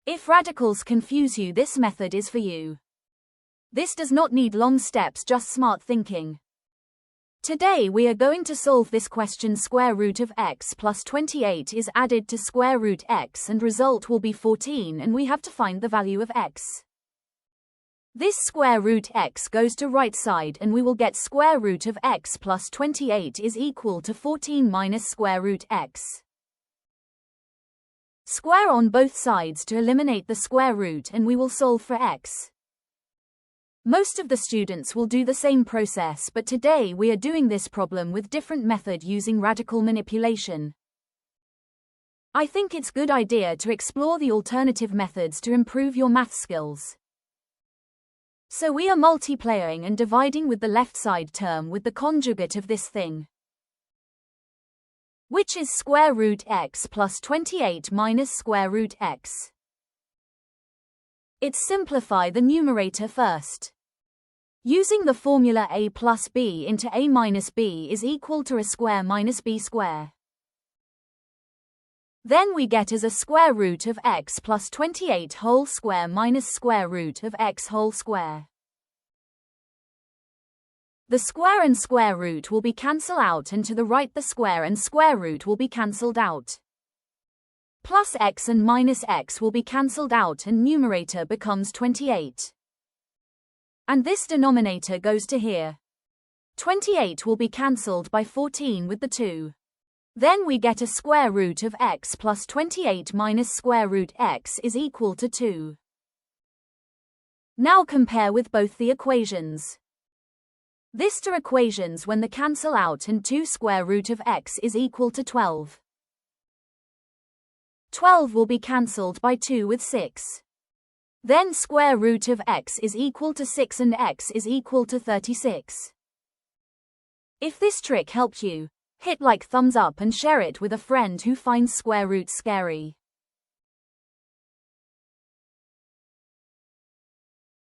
If radicals confuse you, this method is for you. This does not need long steps, just smart thinking. Today we are going to solve this question. Square root of x plus 28 is added to square root x and result will be 14, and we have to find the value of x. This square root x goes to right side and we will get square root of x plus 28 is equal to 14 minus square root x. Square on both sides to eliminate the square root and we will solve for x. Most of the students will do the same process, but today we are doing this problem with different method using radical manipulation. I think it's good idea to explore the alternative methods to improve your math skills. So we are multiplying and dividing with the left side term with the conjugate of this thing, which is square root x plus 28 minus square root x. Let's simplify the numerator first. Using the formula a plus b into a minus b is equal to a square minus b square. Then we get as a square root of x plus 28 whole square minus square root of x whole square. The square and square root will be cancelled out, and to the right the square and square root will be cancelled out. Plus x and minus x will be cancelled out and numerator becomes 28. And this denominator goes to here. 28 will be cancelled by 14 with the 2. Then we get a square root of x plus 28 minus square root x is equal to 2. Now compare with both the equations. This two equations when the cancel out, and 2 square root of x is equal to 12. 12 will be cancelled by 2 with 6. Then square root of x is equal to 6 and x is equal to 36. If this trick helped you, hit like thumbs up and share it with a friend who finds square roots scary.